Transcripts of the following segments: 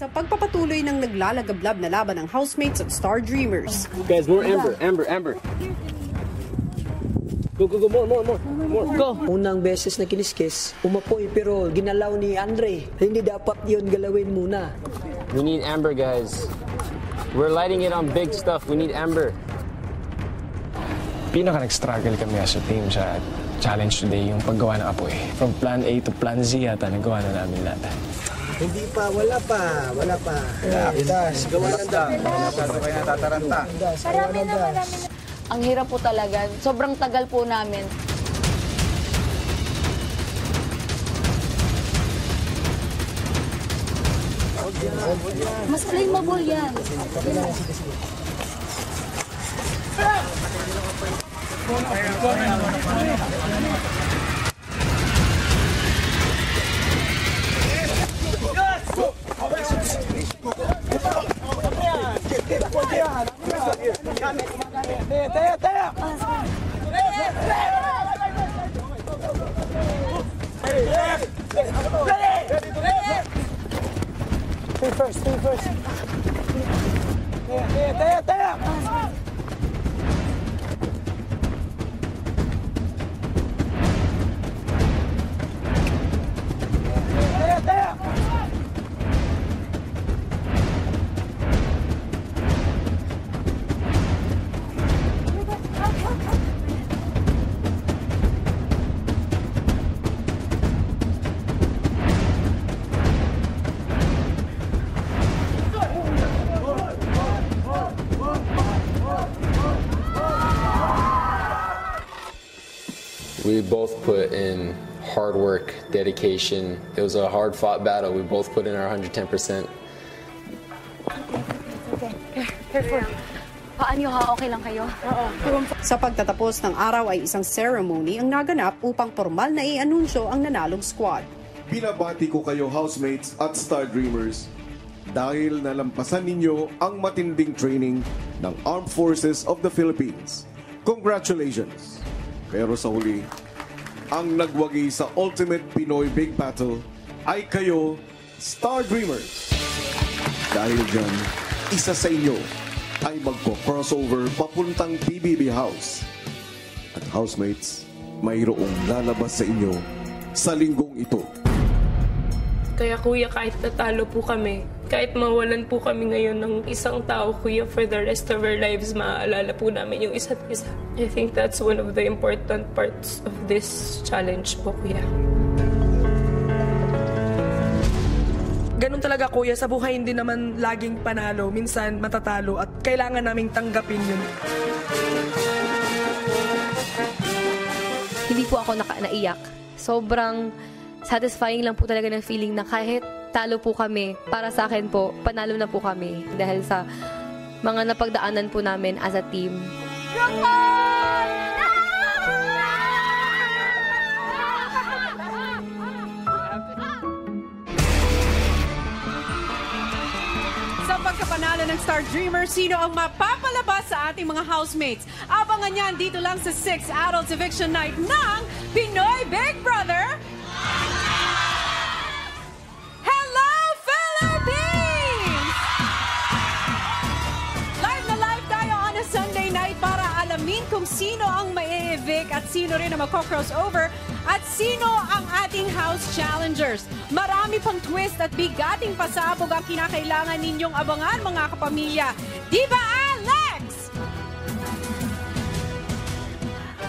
Sa pagpapatuloy ng naglalagablab na laban ng housemates at Star Dreamers. Guys, more Amber. Go, more. Go! Unang beses na kiniskis, umapoy pero ginalaw ni Andre. Hindi dapat yun galawin muna. We need Amber, guys. We're lighting it on big stuff. We need Amber. Nag-struggle kami as a team sa challenge today, yung paggawa ng apoy. From plan A to plan Z yata, nagawa na namin lahat. Hindi pa, wala pa. Gawa ng dami. Kaya natataranta. Marami. Ang hirap po talaga. Sobrang tagal po namin. Mas flammable yan. Stay first. We both put in hard work, dedication. It was a hard-fought battle. We both put in our 110%. Careful. Paan niyo ha? Okay lang kayo? Sa pagtatapos ng araw ay isang ceremony ang naganap upang formal na i-anunsyo ang nanalong squad. Binabati ko kayo housemates at Star Dreamers dahil nalampasan ninyo ang matinding training ng Armed Forces of the Philippines. Congratulations! Pero sa huli, ang nagwagi sa Ultimate Pinoy Big Battle ay kayo, Star Dreamers. Dahil dyan, isa sa inyo ay magpo-crossover papuntang PBB House. At housemates, mayroong lalabas sa inyo sa linggong ito. Kaya kuya, kahit natalo po kami, kahit mawalan po kami ngayon ng isang tao, kuya, for the rest of our lives, maaalala po namin yung isa't isa. I think that's one of the important parts of this challenge po, kuya. Ganun talaga, kuya, sa buhay hindi naman laging panalo, minsan matatalo at kailangan naming tanggapin yun. Hindi po ako naiyak. Sobrang satisfying lang po talaga ng feeling na kahit talo po kami, para sa akin po, panalo na po kami dahil sa mga napagdaanan po namin as a team. Sa pagkapanalo ng Star Dreamers, sino ang mapapalabas sa ating mga housemates? Abangan yan dito lang sa 6 Adults Eviction Night ng Pinoy Big Brother. Hello, Philippines! Live na live tayo on a Sunday night para alamin kung sino ang mai-evict at sino rin ang magko-crossover at sino ang ating house challengers. Marami pang twist at bigating pasabog ang kinakailangan ninyong abangan, mga kapamilya. Di ba, Alex?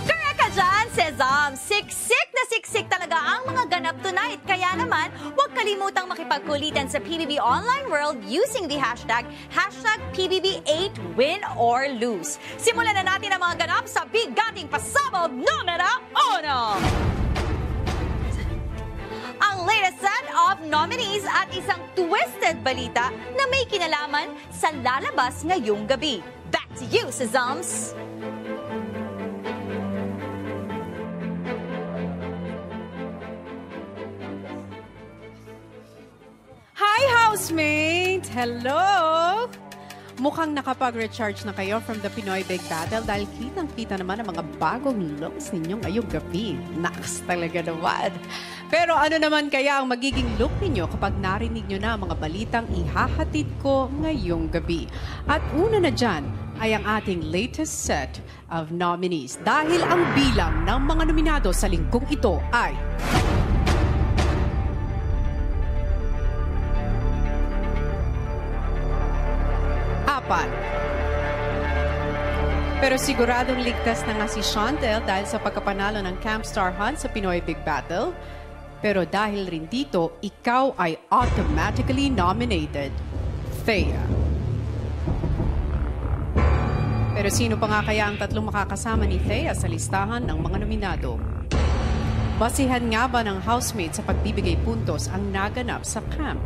Correct ka dyan, Sesam. Siksik talaga ang mga ganap tonight. Kaya naman, huwag kalimutang makipagkulitan sa PBB Online World using the hashtag PBB8WinOrLose. Simulan na natin ang mga ganap sa bigating pasabog numero 1. Ang latest set of nominees at isang twisted balita na may kinalaman sa lalabas ngayong gabi. Back to you, Sesams! Hi, housemate! Hello! mukhang nakapag-recharge na kayo from the Pinoy Big Battle dahil kitang-kita naman ang mga bagong looks ninyong ngayong gabi. Naks talaga naman. Pero ano naman kaya ang magiging look ninyo kapag narinig nyo na ang mga balitang ihahatid ko ngayong gabi? At una na dyan ay ang ating latest set of nominees. Dahil ang bilang ng mga nominado sa linggong ito ay... Pero siguradong ligtas na nga si Chantel dahil sa pagkapanalo ng Camp Star Hunt sa Pinoy Big Battle. Pero dahil rin dito, ikaw ay automatically nominated, Thea. Pero sino pa nga kaya ang tatlong makakasama ni Thea sa listahan ng mga nominado? Basihan nga ba ng housemate sa pagbibigay puntos ang naganap sa camp?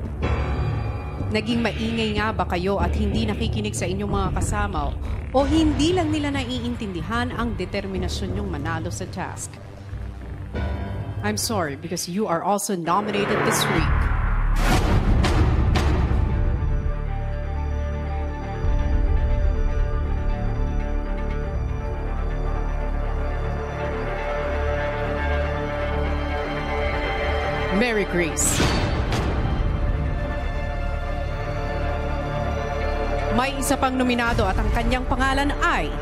Naging maingay nga ba kayo at hindi nakikinig sa inyong mga kasama o hindi lang nila naiintindihan ang determinasyon nyong manalo sa task? I'm sorry because you are also nominated this week. Mary Grace. May isa pang nominado at ang kanyang pangalan ay...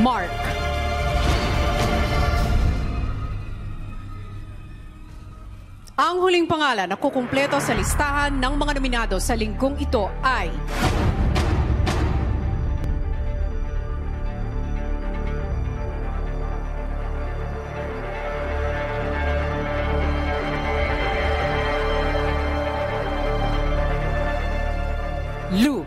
Mark. Ang huling pangalan na kukumpleto sa listahan ng mga nominado sa linggong ito ay... Lou.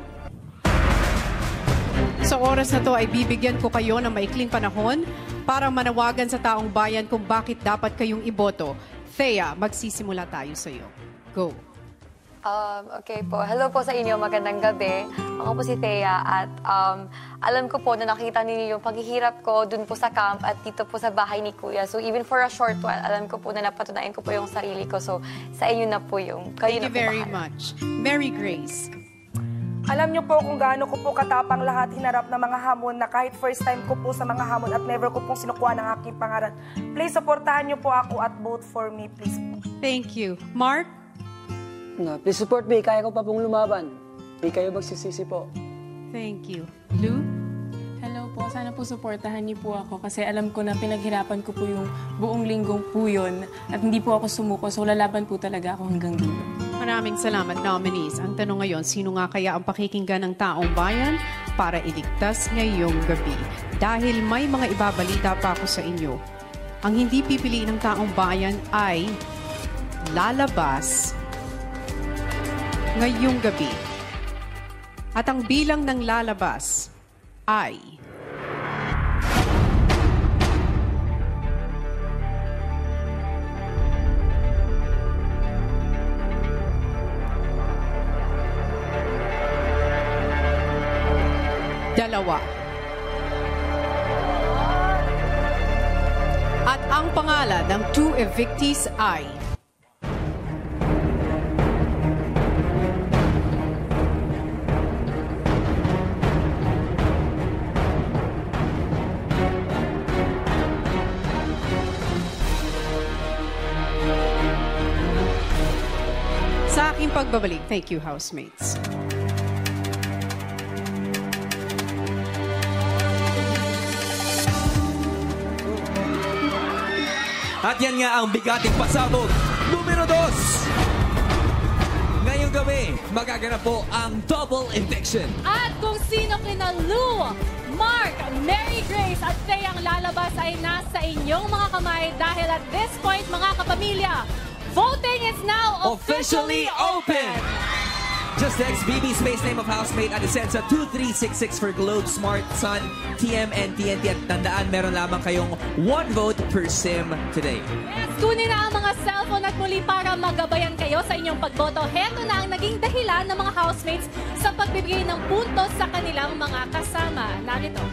Sa oras na to ay bibigyan ko kayo ng maikling panahon para manawagan sa taong bayan kung bakit dapat kayong iboto. Thea, magsisimula tayo sa iyo. Go. Okay po. Hello po sa inyo. Magandang gabi. Ako po si Thea at alam ko po na nakita ninyo yung paghihirap ko dun po sa camp at dito po sa bahay ni Kuya. So even for a short while, alam ko po na napatunayan ko po yung sarili ko. So sa inyo na po yung kayo Thank na you po very bahala. much. Mary Grace. Alam niyo po kung gaano ko po katapang lahat hinarap ng mga hamon na kahit first time ko po sa mga hamon at never ko pong sinukuha ng aking pangalan. Please, supportahan niyo po ako at vote for me, please po. Thank you. Mark? No, please support me. Kaya ko pa pong lumaban. Hindi kayo magsisisi po. Thank you. Lou? Hello po, sana po supportahan niyo po ako kasi alam ko na pinaghirapan ko po yung buong linggong po yun at hindi po ako sumuko so lalaban po talaga ako hanggang dulo. Maraming salamat, nominees. Ang tanong ngayon, sino nga kaya ang pakikinggan ng taong bayan para iligtas ngayong gabi? Dahil may mga ibabalita pa ako sa inyo. Ang hindi pipiliin ng taong bayan ay lalabas ngayong gabi. At ang bilang ng lalabas ay... Dalawa. At ang pangalan ng two evictees ay... Sa aking pagbabalik, thank you, housemates. At yan nga ang bigating pasabog. Numero 2. Ngayong gabi, magaganap po ang double eviction. At kung sino kina Lou, Mark, Mary Grace at Thea ang lalabas ay nasa inyong mga kamay dahil at this point, mga kapamilya, voting is now officially open! Just text BB space name of housemate at send sa 2366 for Globe, Smart, Sun, TM, and TNT. At tandaan, meron lamang kayong 1 vote per sim today. Yes, kunin na ang mga cellphone at muli para magabayan kayo sa inyong pagboto. Heto na ang naging dahilan ng mga housemates sa pagbibigay ng puntos sa kanilang mga kasama. Narito.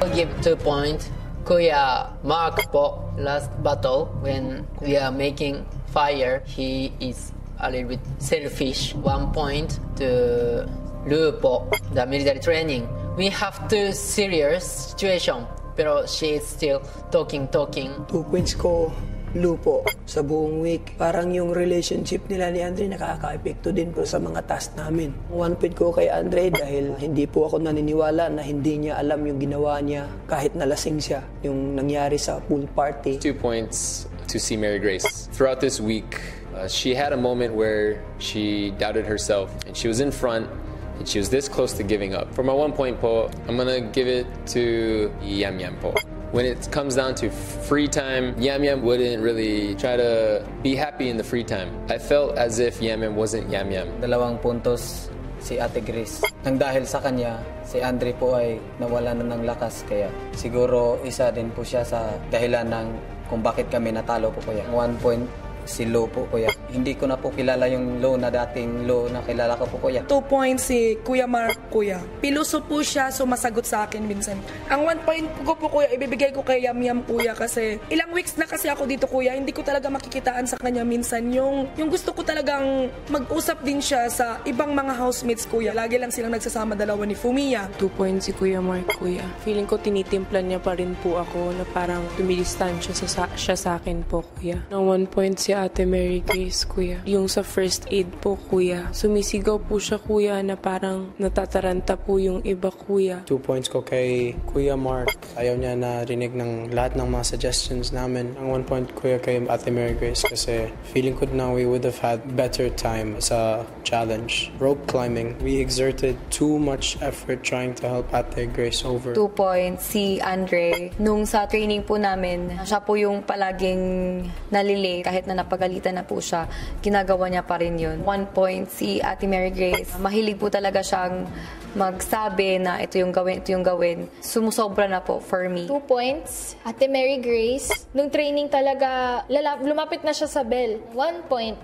I'll give 2 points. Kuya Mark po, last battle when we are making fire, he is a little bit selfish. 1 point to Lu po, the military training. We have 2 serious situation, pero she is still talking. 2 points ko, Lu po, sa buong week. Parang yung relationship nila ni Andre nakaka-epekto din po sa mga task namin. 1 point ko kay Andre dahil hindi po ako naniniwala na hindi niya alam yung ginawa niya kahit nalasing siya, yung nangyari sa pool party. 2 points to see Mary Grace. Throughout this week, she had a moment where she doubted herself and she was in front and she was this close to giving up. For my 1 point po, I'm gonna give it to Yam Yam po. When it comes down to free time, Yam Yam wouldn't really try to be happy in the free time. I felt as if Yam Yam wasn't Yam Yam. 2 puntos si Ate Grace. Nang dahil sa kanya, si Andre po ay nawala na ng lakas. Kaya siguro isa din po siya sa dahilan ng kung bakit kami natalo po kuya. 1 point si Lo po kuya. Hindi ko na po kilala yung Lo na dating Lo na kilala ko po kuya. 2 points si Kuya Mark kuya. Piluso po siya sumasagot sa akin minsan. Ang 1 point ko po kuya ibibigay ko kay Yam Yam kuya kasi ilang weeks na kasi ako dito kuya. Hindi ko talaga makikitaan sa kanya minsan yung gusto ko talagang mag-usap din siya sa ibang mga housemates kuya. Lagi lang silang nagsasama dalawa ni Fumiya. 2 points si Kuya Mark kuya. Feeling ko tinitimplan niya pa rin po ako na parang tumidistansya siya sa akin po kuya. Ng 1 point si Ate Mary Grace kuya. Yung sa first aid po kuya. Sumisigaw po siya kuya na parang natataranta po yung iba kuya. 2 points ko kay Kuya Mark. Ayaw niya na rinig ng lahat ng mga suggestions namin. Ang 1 point kuya kay Ate Mary Grace kasi feeling ko na we would have had better time sa challenge. Rope climbing, we exerted too much effort trying to help Ate Grace over. 2 points si Andre. Nung sa training po namin, siya po yung palaging nalilate kahit na napagalitan na po siya. Ginagawa niya pa rin yun. 1 point si Ate Mary Grace. Mahilig po talaga siyang magsabi na ito yung gawin. Sumusobra na po for me. 2 points. Ate Mary Grace. Nung training talaga, lumapit na siya sa bell. 1 point.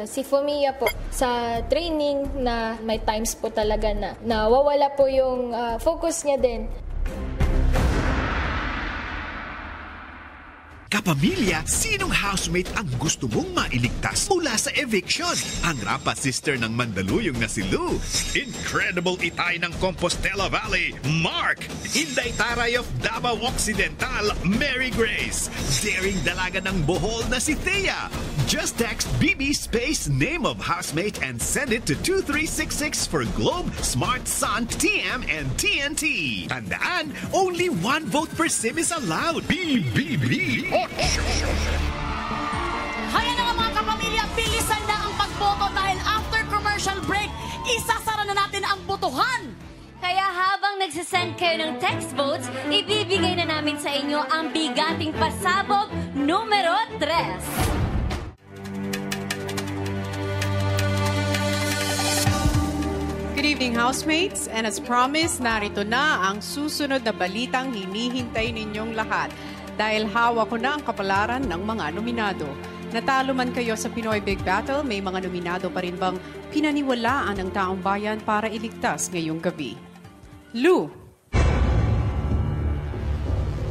Si Fumiya po sa training na may times po talaga na nawawala po yung focus niya din. Kapamilya, sinong housemate ang gusto mong mailigtas mula sa eviction? Ang Rapa sister ng Mandaluyong na si Lou. Incredible Itay ng Compostela Valley, Mark. Inday Taray of Davao Occidental, Mary Grace. Daring dalaga ng Bohol na si Thea. Just text BB space name of housemate and send it to 2366 for Globe, Smart, Sun, TM, and TNT. Tandaan, only 1 vote per sim is allowed. BBB. Kaya na nga mga kapamilya, bilisan na ang pagboto dahil after commercial break, isasara na natin ang botohan. Kaya habang nagsasend kayo ng text votes, ibibigay na namin sa inyo ang bigating pasabog numero 3. Good evening, housemates. And as promised, narito na ang susunod na balitang hinihintay ninyong lahat. Dahil hawak ko na ang kapalaran ng mga nominado. Natalo man kayo sa Pinoy Big Battle, may mga nominado pa rin bang pinaniwalaan ng taong bayan para iligtas ngayong gabi? Lou,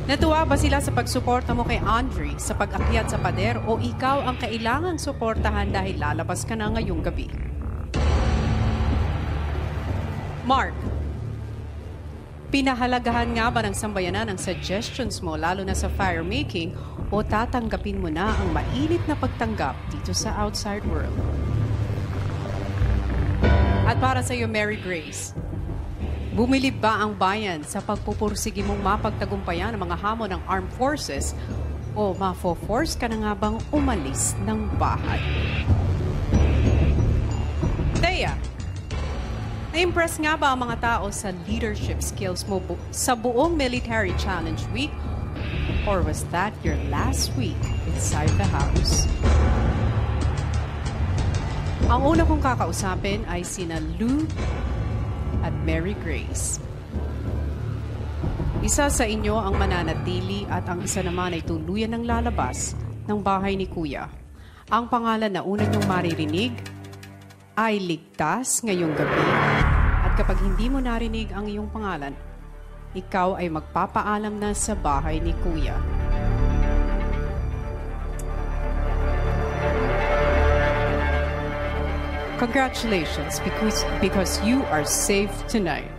natuwa ba sila sa pagsuporta mo kay Andre sa pag-akyat sa pader o ikaw ang kailangang suportahan dahil lalabas ka na ngayong gabi? Mark, pinahalagahan nga ba ng sambayanan ang suggestions mo lalo na sa fire making o tatanggapin mo na ang mainit na pagtanggap dito sa outside world? At para sa iyo, Mary Grace, bumilib ba ang bayan sa pagpupursige mong mapagtagumpayan ng mga hamon ng armed forces o mafo-force ka na nga bang umalis ng bahay? Thea, na-impress nga ba ang mga tao sa leadership skills mo sa buong Military Challenge Week? Or was that your last week inside the house? Ang una kong kakausapin ay sina Lou at Mary Grace. Isa sa inyo ang mananatili at ang isa naman ay tuluyan ng lalabas ng bahay ni Kuya. Ang pangalan na una niyong maririnig ay ligtas ngayong gabi. At kapag hindi mo narinig ang iyong pangalan, ikaw ay magpapaalam na sa bahay ni Kuya. Congratulations, because you are safe tonight.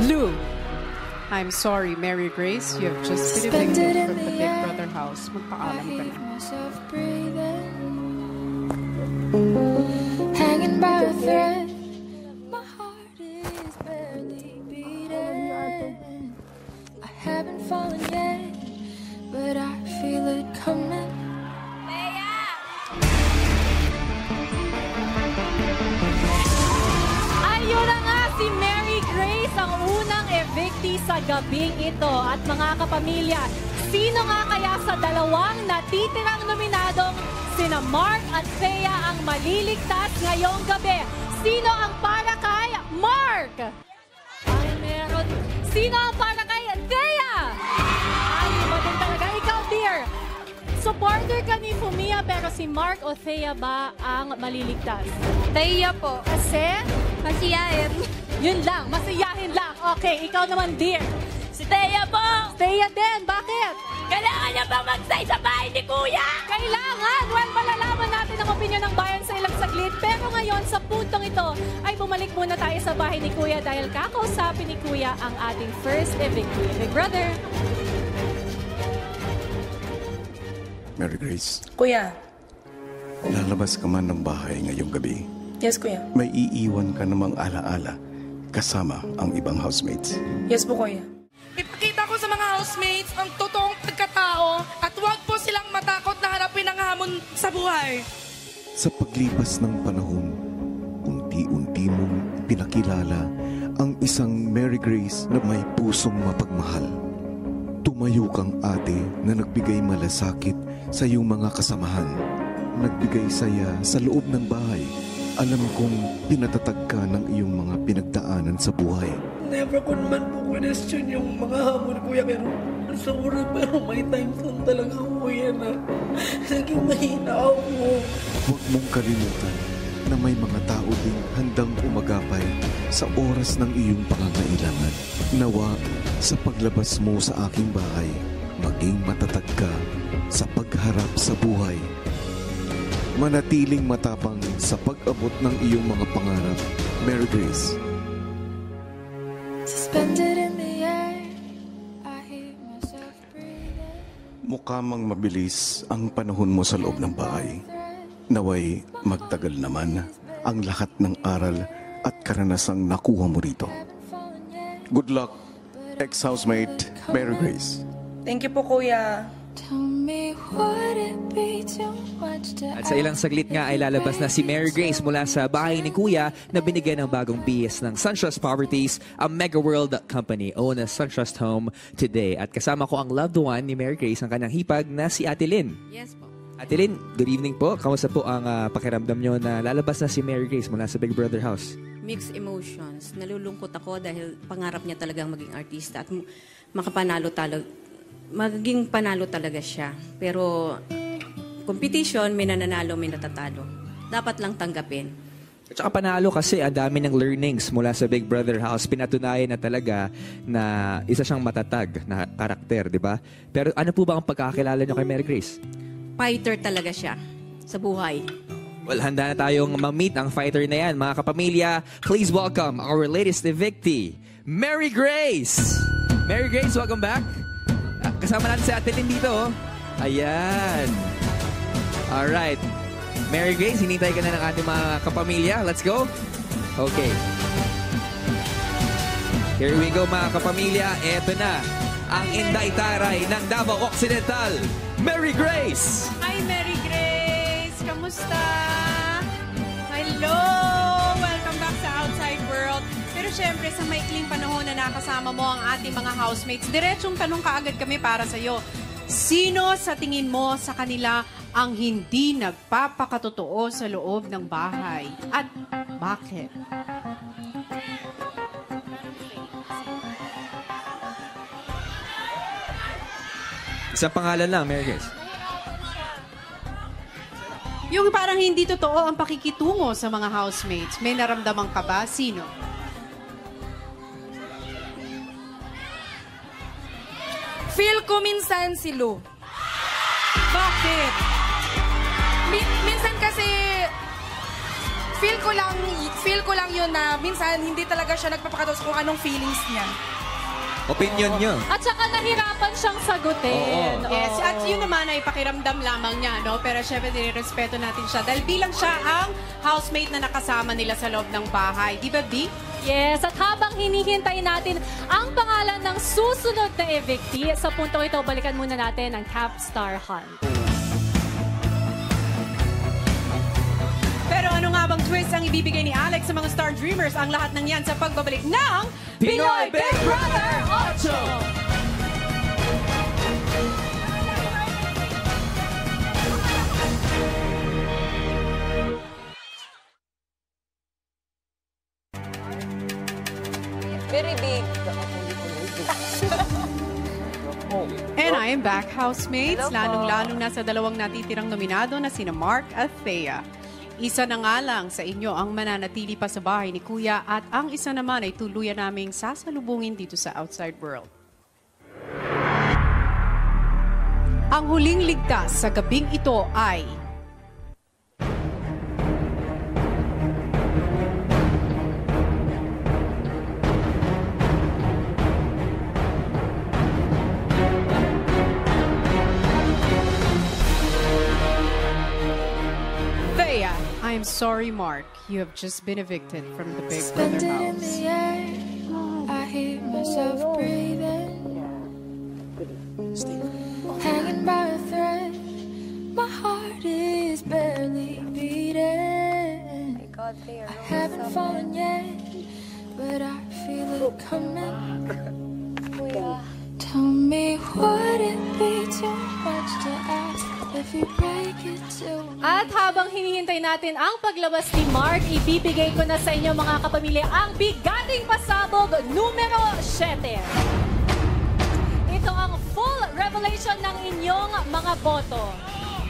Lou, I'm sorry, Mary Grace, you have just been evicted from the Big Brother house. Magpaalam ka na. Hanging by a thread, my heart is barely beating. I haven't fallen yet, but I feel it coming. Ayun na nga si Mary Grace, ang unang evictee sa gabing ito. At mga kapamilya, sino nga kaya sa dalawang natitirang nominadong sina Mark at Thea ang maliligtas ngayong gabi? Sino ang para kay Mark? Ay, meron. Sino ang para kay Thea? Ay, iba din talaga. Ikaw, dear. Supporter ka ni Fumia, pero si Mark o Thea ba ang maliligtas? Thea po. Kasi? Masiyahin. Yun lang, masiyahin lang. Okay, ikaw naman, dear. Si Thea po. Thea din, bakit? Kailangan niya ba mag-stay sa bahay ni Kuya? Kailangan! Well, malalaman natin ang opinion ng bayan sa ilang saglit. Pero ngayon, sa puntong ito, ay bumalik muna tayo sa bahay ni Kuya dahil kakausapin ni Kuya ang ating first evictee. Big Brother. Mary Grace, Kuya. lalabas ka man ng bahay ngayong gabi. Yes, Kuya. May iiwan ka namang alaala kasama ang ibang housemates. Yes po, Kuya. Ipakita ko sa mga housemates ang totoong pagkatao at huwag po silang matakot na harapin ang hamon sa buhay. Sa paglipas ng panahon, unti-unti mong pinakilala ang isang Mary Grace na may pusong mapagmahal. Tumayo kang ate na nagbigay malasakit sa iyong mga kasamahan. Nagbigay saya sa loob ng bahay. Alam kong pinatatag ka ng iyong mga pinagdaanan sa buhay. Never ko naman po question yung mga hamon, Kuya, pero may times lang talaga, Kuya, na naging mahina ako. Huwag mong kalimutan na may mga tao ding handang umagapay sa oras ng iyong pangangailangan. Nawa, sa paglabas mo sa aking bahay, maging matatag ka sa pagharap sa buhay. Manatiling matapang sa pag-abot ng iyong mga pangarap, Mary Grace. Suspended in the air, I hear myself breathing. Mukha mang mabilis ang panahon mo sa loob ng bahay. Naway magtagal naman ang lahat ng aral at karanasang nakuha mo rito. Good luck, ex-housemate Mary Grace. Thank you po, Kuya. Tell me, would it be too much to At sa ilang saglit nga ay lalabas na si Mary Grace mula sa bahay ni Kuya na binigyan ng bagong bihis ng SunTrust Properties, ang Mega World company owned as SunTrust Home today. At kasama ko ang loved one ni Mary Grace, ang kanyang hipag na si Ate Lynn. Yes po. Ate Lynn, good evening po. Kamusta po ang pakiramdam nyo na lalabas na si Mary Grace mula sa Big Brother house? Mixed emotions. Nalulungkot ako dahil pangarap niya talagang maging artista at maging panalo talaga siya. Pero competition, may nananalo, may natatalo. Dapat lang tanggapin. At saka panalo kasi ang dami ng learnings mula sa Big Brother house. Pinatunayan na talaga na isa siyang matatag na karakter, di ba? Pero ano po ba ang pagkakilala niyo kay Mary Grace? Fighter talaga siya sa buhay. Well, handa na tayong ma-meet ang fighter na yan. Mga kapamilya, please welcome our latest evictee, Mary Grace! Mary Grace, welcome back. Kasama natin si Ate Lynn dito. Ayan. Alright. Mary Grace, hinintay ka na ng ating mga kapamilya. Let's go. Okay. Here we go, mga kapamilya. Eto na ang Inday Taray ng Davao Occidental, Mary Grace! Hi, Mary Grace! Pero syempre, sa maikling panahon na nakasama mo ang ating mga housemates, diretsong tanong kaagad kami para sa'yo. Sino sa tingin mo sa kanila ang hindi nagpapakatotoo sa loob ng bahay? At bakit? Isang pangalan lang, Mary Grace. Yung parang hindi totoo ang pakikitungo sa mga housemates. May naramdaman ka ba? Sino? Feel ko minsan si Lou. Bakit? Minsan kasi feel ko lang yun na minsan hindi talaga siya nagpapakatos kung anong feelings niya. Opinion niyo. At saka nahirapan siyang sagutin. Oo. Yes, at yun naman ay pakiramdam lamang niya, no? Pero syempre, nirespeto natin siya. Dahil bilang siya ang housemate na nakasama nila sa loob ng bahay. Di ba, B? Yes, at habang hinihintay natin ang pangalan ng susunod na evictee, sa puntong ito, balikan muna natin ang Capstar Hunt. Pero ano nga bang twist ang ibibigay ni Alex sa mga Star Dreamers? Ang lahat ng yan sa pagbabalik ng Pinoy Big Brother 8! Very big. And I am back, housemates. Hello po. Lalong-lalong na sa dalawang natitirang nominado na sina Mark at Thea. Isa na nga lang sa inyo ang mananatili pa sa bahay ni Kuya at ang isa naman ay tuluyan naming sasalubungin dito sa outside world. Ang huling ligtas sa gabing ito ay Thea. I am sorry, Mark. You have just been evicted from the Big Brother Suspended in house. the air, I hear myself breathing. Hanging by a thread, my heart is barely beating. I haven't fallen yet, but I feel it coming. Tell me, would it be too much to ask if you break it to me? At habang hinihintay natin ang paglabas ni Mark, ibibigay ko na sa inyo mga kapamilya ang bigating pasabog numero 7. Ito ang full revelation ng inyong mga boto.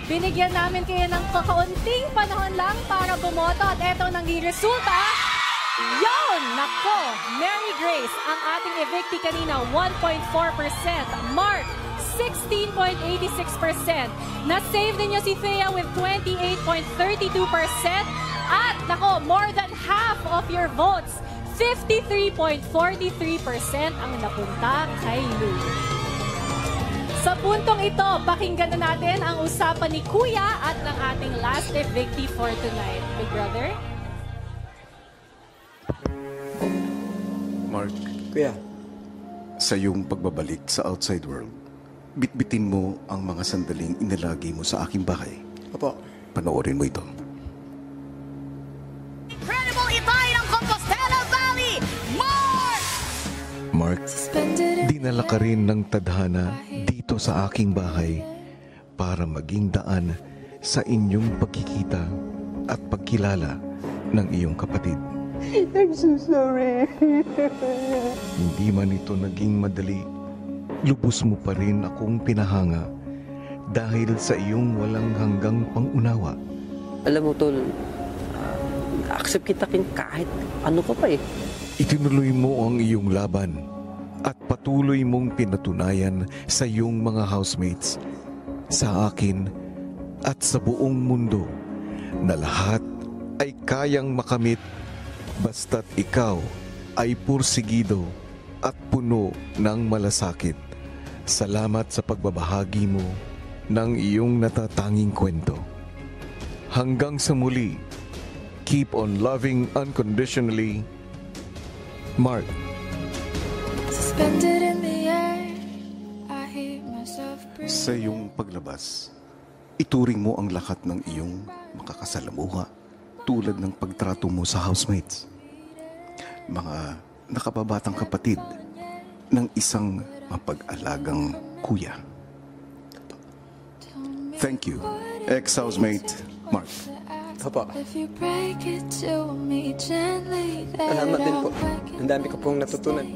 Binigyan namin kayo ng kakaunting panahon lang para bumoto at eto naging resulta. Yon! Nako! Mary Grace, ang ating evictee kanina, 1.4%. Mark, 16.86%. Na-save ninyo si Thea with 28.32%. At, nako, more than half of your votes, 53.43% ang napunta kay Lou. Sa puntong ito, pakinggan na natin ang usapan ni Kuya at ng ating last evictee for tonight. Big Brother? Mark, Kuya, sa iyong pagbabalik sa outside world, bitbitin mo ang mga sandaling inilagi mo sa aking bahay. Opo. Panoorin mo ito. Incredible itay ng Compostela Valley, Mark! Mark, dinala ka rin ng tadhana dito sa aking bahay para maging daan sa inyong pagkikita at pagkilala ng iyong kapatid. I'm so sorry. Hindi man ito naging madali, lubos mo pa rin akong pinahanga dahil sa iyong walang hanggang pangunawa. Alam mo, Tol, accept kita kahit ano ka pa eh. Itinuloy mo ang iyong laban at patuloy mong pinatunayan sa iyong mga housemates, sa akin at sa buong mundo na lahat ay kayang makamit basta't ikaw ay pursigido at puno ng malasakit. Salamat sa pagbabahagi mo ng iyong natatanging kwento. Hanggang sa muli, keep on loving unconditionally, Mark. Suspended in the air, I hear myself breathe. Sa iyong paglabas, ituring mo ang lahat ng iyong makakasalamuha tulad ng pagtrato mo sa housemates. Mga nakababatang kapatid ng isang mapag-alagang kuya. Thank you, ex-housemate Mark. Opo. If you break it to me gently, then Salamat din po. I'll Ang dami ko pong natutunan.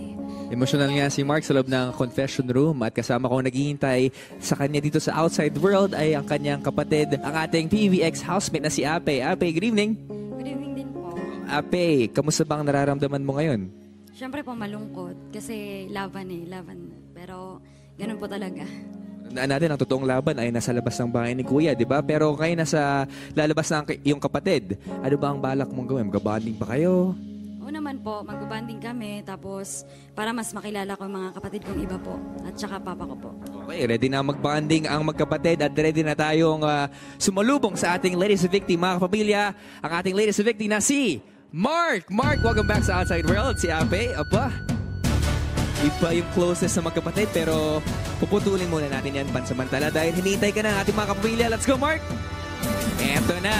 Emotional nga si Mark sa loob ng confession room at kasama ko naghihintay sa kanya dito sa outside world ay ang kanyang kapatid, ang ating PBX housemate na si Ape. Ape, good evening. Good evening din po. Ape, kamusta bang nararamdaman mo ngayon? Siyempre po malungkot kasi laban. Pero ganun po talaga. Tandaan natin, ang totoong laban ay nasa labas ng bahay ni Kuya, di ba? Pero kayo nasa lalabas ng iyong kapatid. Ano ba ang balak mong gawin? Mag-bonding ba kayo? Oo naman po, mag-banding kami tapos para mas makilala ko yung mga kapatid kong iba po at saka papa ko po. Okay, ready na mag-bonding ang magkapatid at ready na tayong sumalubong sa ating latest victim, mga kapamilya. Ang ating latest victim na si Mark! Mark, welcome back sa Outside World. Si Ape, apa? Iba yung closest sa magkapatid pero puputulin muna natin yan pansamantala dahil hinihintay ka na ating mga kapamilya. Let's go, Mark! Eto na!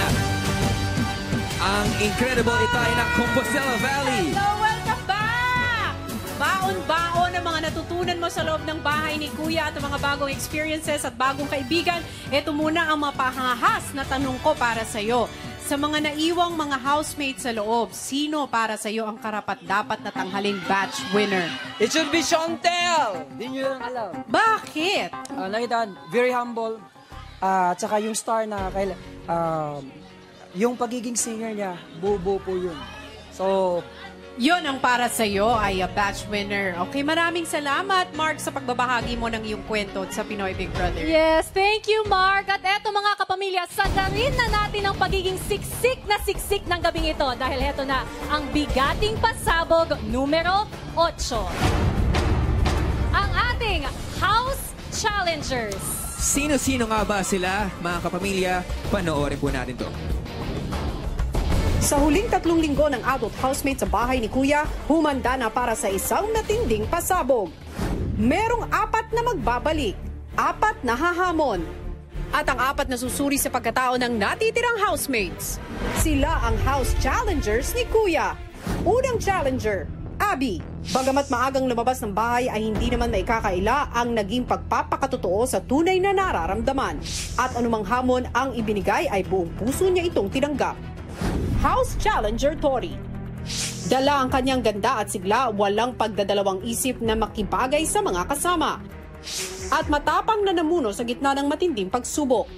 Ang incredible itay ng Compostela Valley! Hello! Welcome back! Baon-baon ang mga natutunan mo sa loob ng bahay ni Kuya at ang mga bagong experiences at bagong kaibigan. Ito muna ang mapahahas na tanong ko para sa'yo. Sa mga naiwang mga housemates sa loob, sino para sa'yo ang karapat-dapat na tanghaling batch winner? It should be Chantel! Di nyo lang alam. Bakit? Nakita, very humble. At saka yung star na, yung pagiging singer niya, buo po yun. So, Yon ang para sa'yo ay a batch winner. Okay, maraming salamat, Mark, sa pagbabahagi mo ng iyong kwento sa Pinoy Big Brother. Yes, thank you, Mark. At eto mga kapamilya, sadarin na natin ang pagiging siksik ng gabing ito dahil heto na ang bigating pasabog numero 8. Ang ating House Challengers. Sino-sino nga ba sila, mga kapamilya? Panoorin po natin to. Sa huling 3 linggo ng adult housemate sa bahay ni Kuya, humanda na para sa isang matinding pasabog. Merong 4 na magbabalik, 4 na hahamon, at ang 4 na susuri sa pagkatao ng natitirang housemates. Sila ang house challengers ni Kuya. Unang challenger, Abby. Bagamat maagang lumabas ng bahay ay hindi naman maikakaila ang naging pagpapakatotoo sa tunay na nararamdaman. At anumang hamon ang ibinigay ay buong puso niya itong tinanggap. House Challenger Tori. Dala ang kanyang ganda at sigla, walang pagdadalawang isip na makibagay sa mga kasama. At matapang na namuno sa gitna ng matinding pagsubok.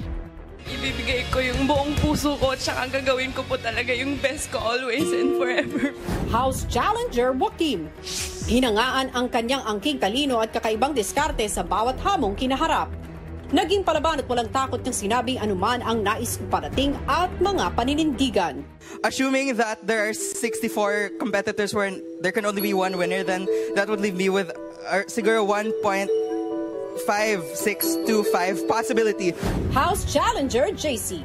Ibibigay ko yung buong puso ko at saka gagawin ko po talaga yung best ko always and forever. House Challenger Joaquim. Hinangaan ang kanyang angking talino at kakaibang diskarte sa bawat hamong kinaharap. Naging palaban at walang takot niyang sinabing anuman ang nais parating at mga paninindigan. Assuming that there are 64 competitors where there can only be one winner, then that would leave me with siguro 1.5625 possibility. House Challenger JC.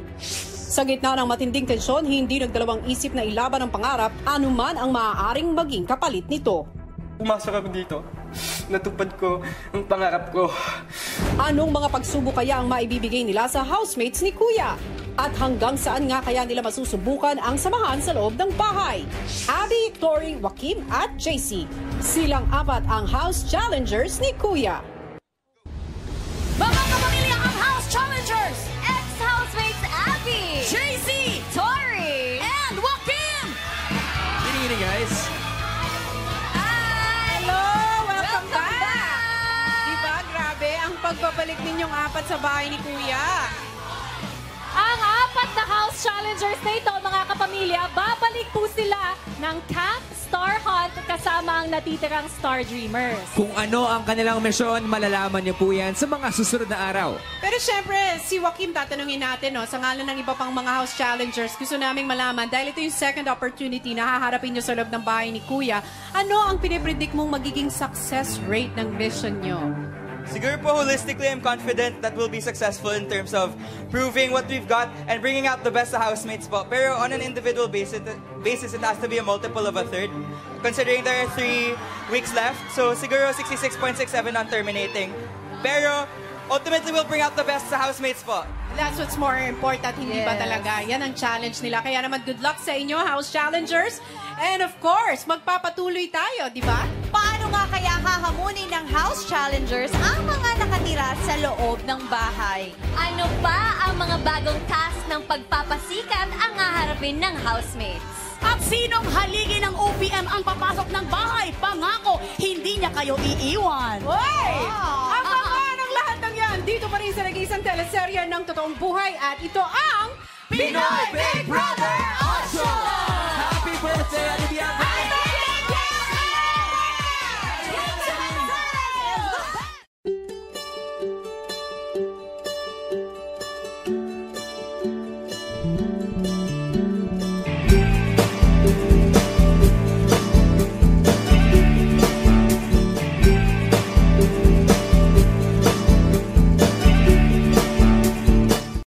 Sa gitna ng matinding tensyon, hindi nagdalawang isip na ilaban ang pangarap anuman ang maaaring maging kapalit nito. Pumasok ako dito. Natupad ko ang pangarap ko. Anong mga pagsubok kaya ang maibibigay nila sa housemates ni Kuya? At hanggang saan nga kaya nila masusubukan ang samahan sa loob ng bahay? Abby, Tori, Joaquim at JC. Silang 4 ang house challengers ni Kuya. Mga kapamilya, ang House Challengers! Ex-housemates Abby, JC, Tori, and Joaquim! Good evening, guys. Pagbabalik ninyong 4 sa bahay ni Kuya. Ang 4 na house challengers na ito, mga kapamilya, babalik po sila ng Camp Star Hunt kasama ang natitirang Star Dreamers. Kung ano ang kanilang misyon, malalaman niyo po yan sa mga susunod na araw. Pero syempre, si Joaquim tatanungin natin, no, sa ngalan ng iba pang mga house challengers, gusto naming malaman, dahil ito yung second opportunity na haharapin nyo sa loob ng bahay ni Kuya, ano ang pinipredict mong magiging success rate ng mission nyo? Siguro po holistically, I'm confident that we'll be successful in terms of proving what we've got and bringing out the best sa housemates po. Pero on an individual basis, it has to be a multiple of a third. Considering there are 3 weeks left, so siguro 66.67 on terminating. Pero ultimately will bring out the best sa housemates po. That's what's more important, hindi ba talaga? Yan ang challenge nila. Kaya naman, good luck sa inyo, House Challengers. And of course, magpapatuloy tayo, di ba? Paano nga kaya hahamunin ng House Challengers ang mga nakatira sa loob ng bahay? Ano pa ang mga bagong task ng pagpapasikat ang haharapin ng housemates? At sinong haligi ng OPM ang papasok ng bahay? Pangako, hindi niya kayo iiwan. Hoy! Ang ng lahat ng yan, dito pa rin sa nag-iisang teleserye ng totoong buhay at ito ang Pinoy Big Brother 8! Happy birthday, Ate Bianca! Thank you.